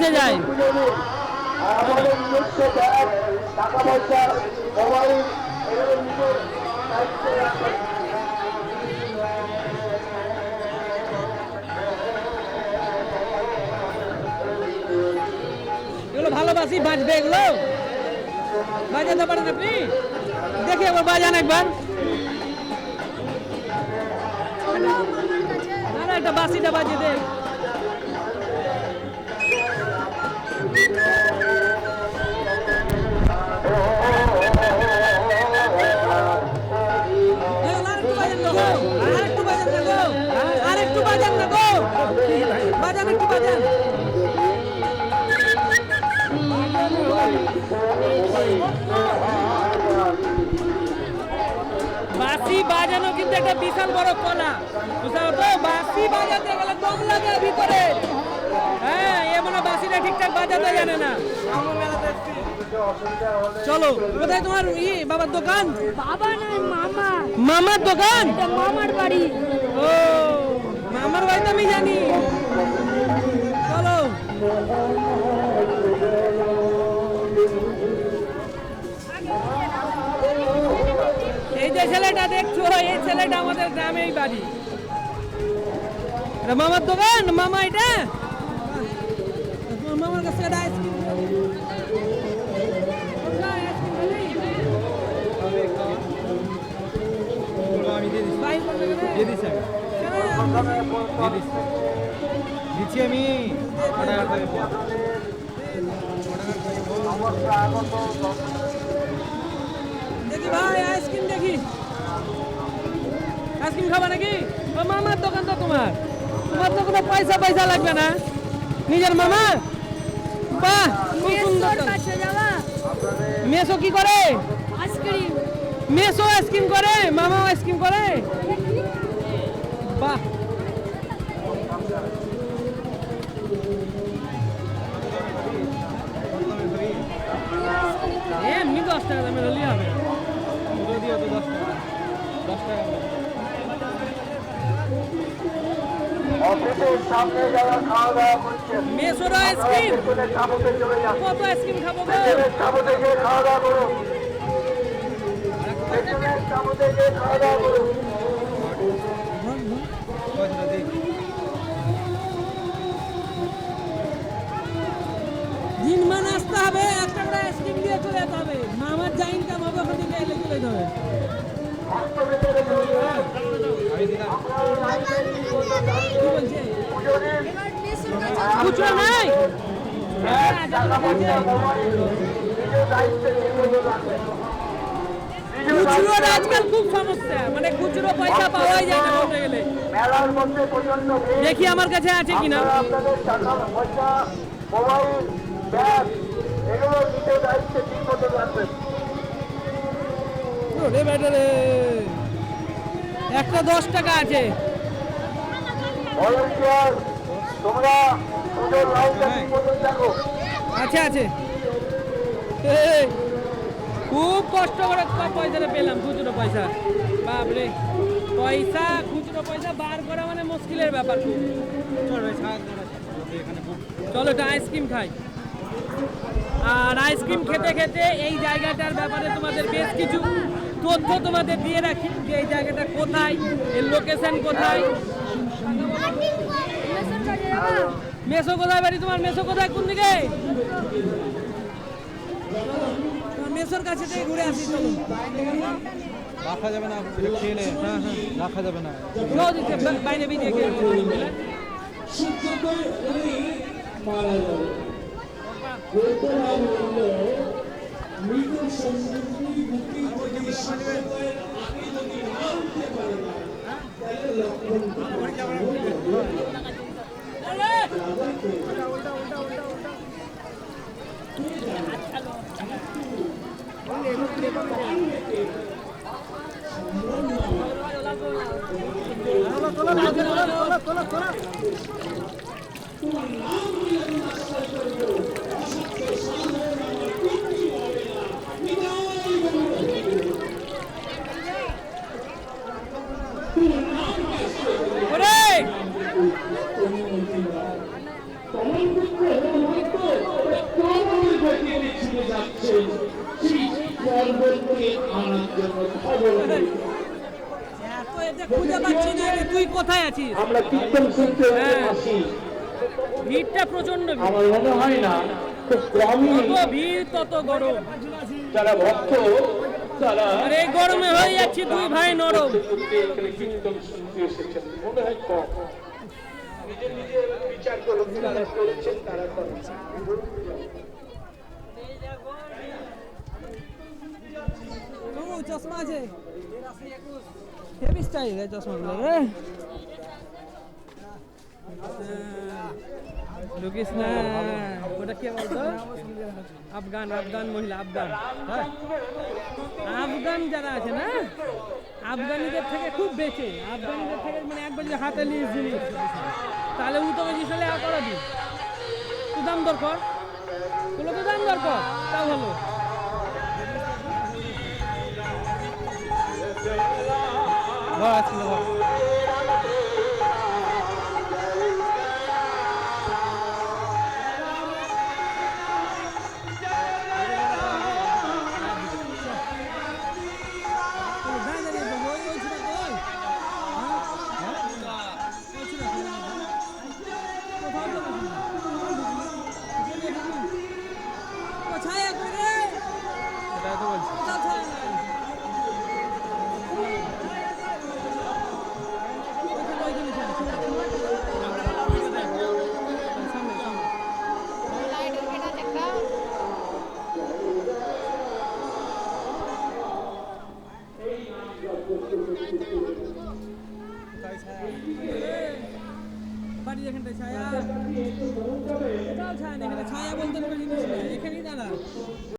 বেঁচে যায়। টাকা পয়সা মোবাইল এগুলো ভালোবাসি বাজবে, এগুলো বাজাতে পারেন আপনি? দেখি একবার বাজান একবার। না না, একটা বাসিটা বাজিয়ে দে। আরেকটু বাজান না গো, আরেকটু বাজান না গো, বাজান একটু বাজান। বাঁশি বাজানো কিন্তু একটা বিশাল বড় কলা, বুঝতে পারছো? বাঁশি বাজাতে গেলে দম লাগে ভিতরে। হ্যাঁ, এমন বাঁশিটা ঠিকঠাক বাজাতে জানে না। চলো, কোথায় তোমার বাবার দোকান? বাবা না, মামা। মামার দোকান? মামার বাড়ি। ও, মামার বাড়ি তো আমি জানি। চলো, এই যে ছেলেটা দেখছো, এই ছেলেটা আমাদের গ্রামেই বাড়ি। মামার দোকান, মামা এটা মামার কাছে একটা আইসক্রিম। দিচ্ছি আমি। দেখি ভাই, আইসক্রিম দেখি। আইসক্রিম খাবা নাকি? ও মামার দোকান তো তোমার, তোমার তো কোনো পয়সা পয়সা লাগবে না, নিজের মামা। বাহ, খুব সুন্দর। মেসো কি করে? আইসক্রিম। মেসো আইসক্রিম করে, মামাও আইসক্রিম করে। বাহ, এমনি 10 টাকা দামের হলেই হবে। যদিও তো 10 টাকা, 10 টাকা। অফিসের সামনে যারা খাওয়া দাওয়া করছেন, মেসোর আইসক্রিম, সামনে চলে যান। কত আইসক্রিম খাবো গো? সামনে গিয়ে খাওয়া দাওয়া করুন, সামনে গিয়ে খাওয়া দাওয়া করুন। দিন মানে আসতে হবে, একটা করে আইসক্রিম দিয়ে চলে যেতে হবে। মামার যা ইনকাম হবে ওখান থেকে এলে চলে যেতে হবে। কি বলছে? খুচরো নাই? খুচরোর আজকাল খুব সমস্যা, মানে খুচরো পয়সা পাওয়াই যায় না বলতে গেলে। মেলার মধ্যে প্রচন্ড ভিড়। দেখি আমার কাছে আছে কিনা। আপনাদের টাকা পয়সা মোবাইল ব্যাগ এগুলো নিতে দায়িত্বে ঠিক মতো রাখবেন। ওরে বেটা রে, একটা 10 টাকা আছে। ভলান্টিয়ার তোমরা পুজোর লাইনটা ঠিক মতো দেখো। আছে আছে। খুব কষ্ট করে পয়সাটা পেলাম, খুচরো পয়সা। বাপরে, পয়সা খুচরো পয়সা বার করা মানে মুশকিলের ব্যাপার। চলো একটা আইসক্রিম খাই। আর আইসক্রিম খেতে খেতে এই জায়গাটার ব্যাপারে তোমাদের বেশ কিছু তথ্য তোমাদের দিয়ে রাখি, যে এই জায়গাটা কোথায়, এর লোকেশন কোথায়। মেসো কোথায় বাড়ি তোমার? মেসো কোথায়, কোন দিকে? মেসোর কাছে থেকে ঘুরে আসি। চলো, রাখা যাবে না, খেলে রাখা যাবে না। বাইরে বেরিয়ে গিয়ে যে খুঁজে পাচ্ছি না যে তুই কোথায় আছিস। আমরা কীর্তন শুনতে হ্যাঁ। আসি, ভিড়টা প্রচন্ড ভিড়, আমার মনে হয় না খুব কমই যত ভিড় তত গরম। যারা ভক্ত তারা আর এই গরমে হয়ে যাচ্ছি তুই ভাই নরম। এখানে কীর্তন শুনতে এসেছেন, মনে হয় কম। নিজে নিজে বিচার করুন, যারা করছেন তারা করেন। চশমা আছে, হেভি স্টাইল রে চশমাগুলো রে। ঢুকিস না, ওটা কে বলতো? আফগান মহিলা, আফগান। হ্যাঁ, আফগান যারা আছে না, আফগানিদের থেকে খুব বেঁচে, আফগানিদের থেকে মানে একবার যদি হাতে নিস জিনিস তাহলে উতো বেশি সালে করাবি। তুই দাম দর কর, তুলো তো দাম দর কর, তাও ভালো। সেটাই তো বলছি। বাড়ি এখানটায় ছায়া, কোথাও ছায়া নেই, এখানে ছায়া বলতে কোনো জিনিস নেই, এখানেই দাঁড়া।